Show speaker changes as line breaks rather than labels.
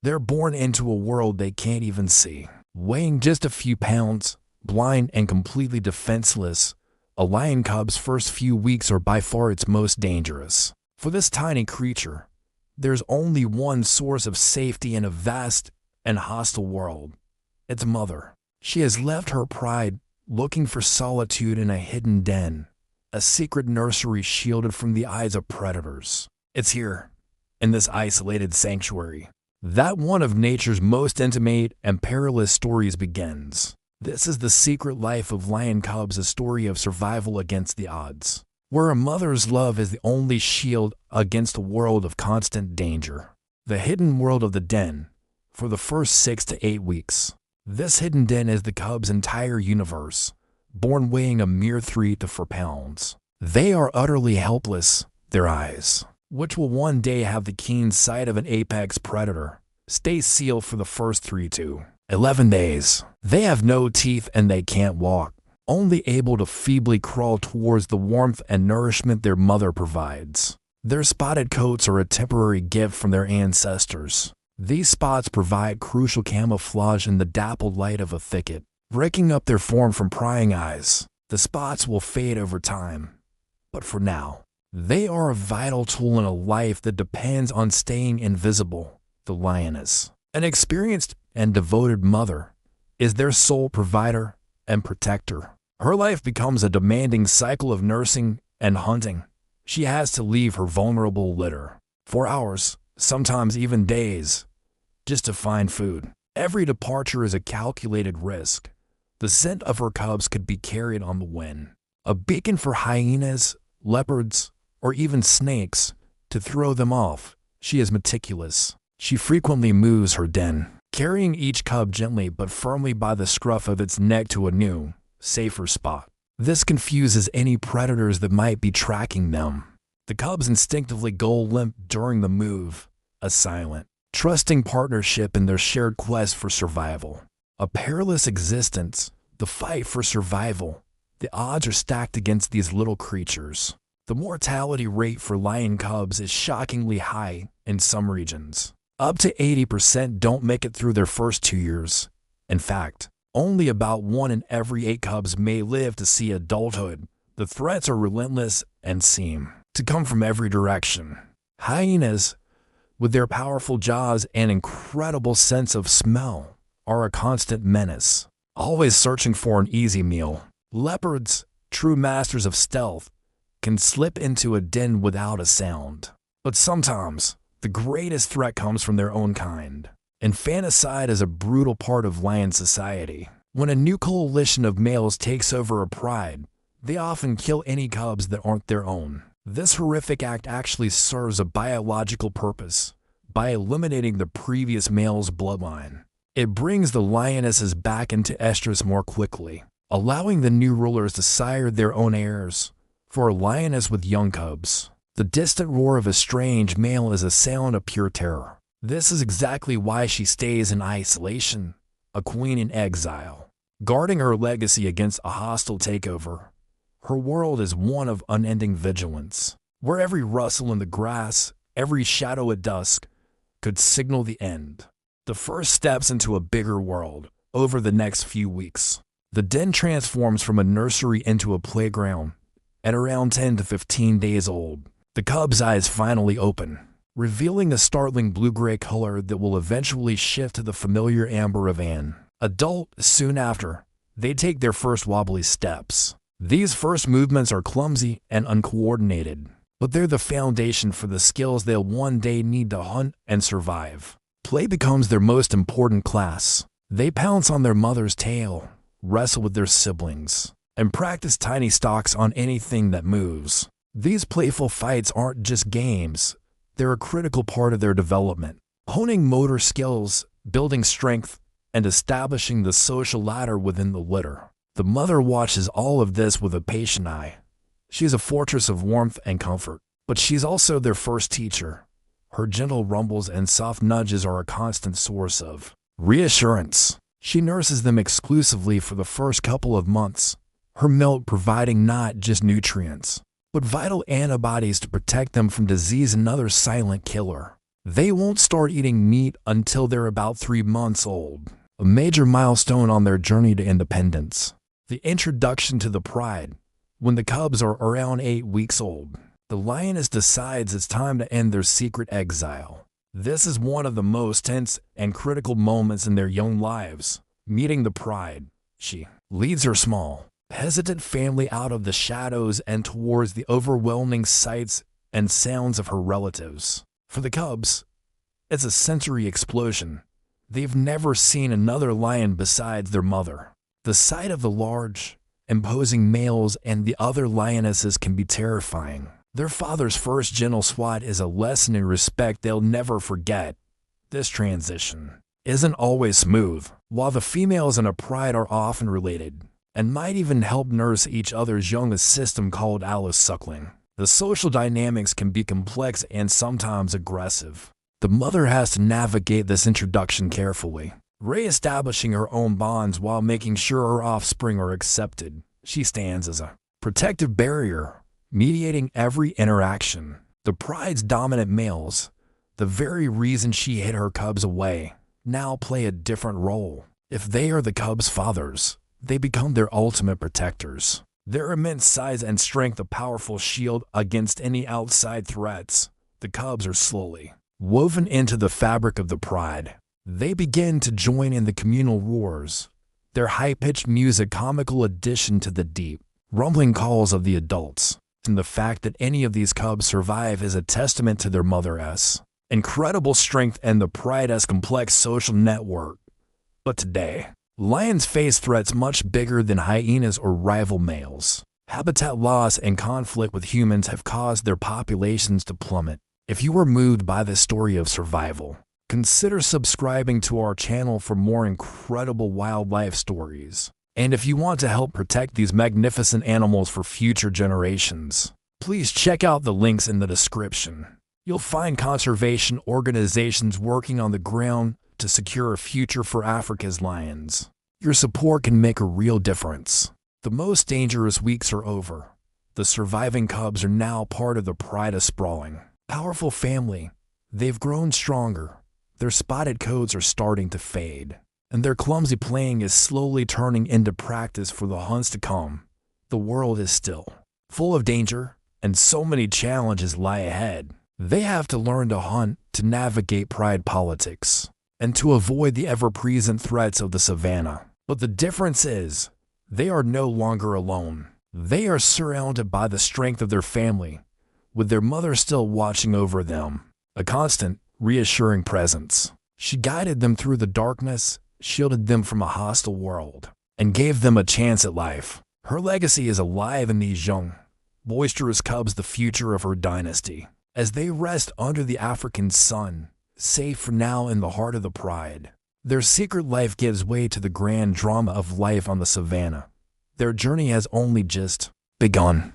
They're born into a world they can't even see. Weighing just a few pounds, blind and completely defenseless, a lion cub's first few weeks are by far its most dangerous. For this tiny creature, there's only one source of safety in a vast and hostile world: its mother. She has left her pride, looking for solitude in a hidden den, a secret nursery shielded from the eyes of predators. It's here, in this isolated sanctuary, that one of nature's most intimate and perilous stories begins. This is the secret life of lion cubs, a story of survival against the odds, where a mother's love is the only shield against a world of constant danger. The hidden world of the den, for the first 6 to 8 weeks. This hidden den is the cub's entire universe, born weighing a mere 3 to 4 pounds. They are utterly helpless, their eyes, which will one day have the keen sight of an apex predator, stay sealed for the first 3 to 11 days. They have no teeth and they can't walk, only able to feebly crawl towards the warmth and nourishment their mother provides. Their spotted coats are a temporary gift from their ancestors. These spots provide crucial camouflage in the dappled light of a thicket, breaking up their form from prying eyes. The spots will fade over time, but for now, they are a vital tool in a life that depends on staying invisible. The lioness, an experienced and devoted mother, is their sole provider and protector. Her life becomes a demanding cycle of nursing and hunting. She has to leave her vulnerable litter for hours, sometimes even days, just to find food. Every departure is a calculated risk. The scent of her cubs could be carried on the wind, a beacon for hyenas, leopards, or even snakes to throw them off. She is meticulous. She frequently moves her den, carrying each cub gently but firmly by the scruff of its neck to a new, safer spot. This confuses any predators that might be tracking them. The cubs instinctively go limp during the move, a silent, trusting partnership in their shared quest for survival. A perilous existence, the fight for survival. The odds are stacked against these little creatures. The mortality rate for lion cubs is shockingly high in some regions. Up to 80% don't make it through their first 2 years. In fact, only about 1 in every 8 cubs may live to see adulthood. The threats are relentless and seem to come from every direction. Hyenas, with their powerful jaws and incredible sense of smell, are a constant menace, always searching for an easy meal. Leopards, true masters of stealth, can slip into a den without a sound. But sometimes, the greatest threat comes from their own kind. Infanticide is a brutal part of lion society. When a new coalition of males takes over a pride, they often kill any cubs that aren't their own. This horrific act actually serves a biological purpose by eliminating the previous male's bloodline. It brings the lionesses back into estrus more quickly, allowing the new rulers to sire their own heirs. For a lioness with young cubs, the distant roar of a strange male is a sound of pure terror. This is exactly why she stays in isolation, a queen in exile, guarding her legacy against a hostile takeover. Her world is one of unending vigilance, where every rustle in the grass, every shadow at dusk, could signal the end. The first steps into a bigger world. Over the next few weeks, the den transforms from a nursery into a playground. At around 10 to 15 days old, the cub's eyes finally open, revealing a startling blue-gray color that will eventually shift to the familiar amber of an adult. Soon after, they take their first wobbly steps. These first movements are clumsy and uncoordinated, but they're the foundation for the skills they'll one day need to hunt and survive. Play becomes their most important class. They pounce on their mother's tail, wrestle with their siblings, and practice tiny stalks on anything that moves. These playful fights aren't just games, they're a critical part of their development, honing motor skills, building strength, and establishing the social ladder within the litter. The mother watches all of this with a patient eye. She's a fortress of warmth and comfort, but she's also their first teacher. Her gentle rumbles and soft nudges are a constant source of reassurance. She nurses them exclusively for the first couple of months, her milk providing not just nutrients, but vital antibodies to protect them from disease, another silent killer. They won't start eating meat until they're about 3 months old, a major milestone on their journey to independence. The introduction to the pride. When the cubs are around 8 weeks old, the lioness decides it's time to end their secret exile. This is one of the most tense and critical moments in their young lives. Meeting the pride. She leads her small, hesitant family out of the shadows and towards the overwhelming sights and sounds of her relatives. For the cubs, it's a sensory explosion. They've never seen another lion besides their mother. The sight of the large, imposing males and the other lionesses can be terrifying. Their father's first gentle swat is a lesson in respect they'll never forget. This transition isn't always smooth. While the females in a pride are often related and might even help nurse each other's young, a system called Alice suckling, the social dynamics can be complex and sometimes aggressive. The mother has to navigate this introduction carefully, re-establishing her own bonds while making sure her offspring are accepted. She stands as a protective barrier, mediating every interaction. The pride's dominant males, the very reason she hid her cubs away, now play a different role. If they are the cubs' fathers, they become their ultimate protectors. Their immense size and strength a powerful shield against any outside threats. The cubs are slowly woven into the fabric of the pride. They begin to join in the communal roars, their high-pitched music comical addition to the deep, rumbling calls of the adults. And the fact that any of these cubs survive is a testament to their mother's incredible strength and the pride's complex social network. But today, lions face threats much bigger than hyenas or rival males. Habitat loss and conflict with humans have caused their populations to plummet. If you were moved by this story of survival, consider subscribing to our channel for more incredible wildlife stories. And if you want to help protect these magnificent animals for future generations, please check out the links in the description. You'll find conservation organizations working on the ground to secure a future for Africa's lions. Your support can make a real difference. The most dangerous weeks are over. The surviving cubs are now part of the pride of sprawling, powerful family. They've grown stronger. Their spotted coats are starting to fade, and their clumsy playing is slowly turning into practice for the hunts to come. The world is still full of danger, and so many challenges lie ahead. They have to learn to hunt, to navigate pride politics, and to avoid the ever-present threats of the savannah. But the difference is, they are no longer alone. They are surrounded by the strength of their family, with their mother still watching over them, a constant, reassuring presence. She guided them through the darkness, shielded them from a hostile world, and gave them a chance at life. Her legacy is alive in these young, boisterous cubs, the future of her dynasty. As they rest under the African sun, safe for now in the heart of the pride, their secret life gives way to the grand drama of life on the savannah. Their journey has only just begun.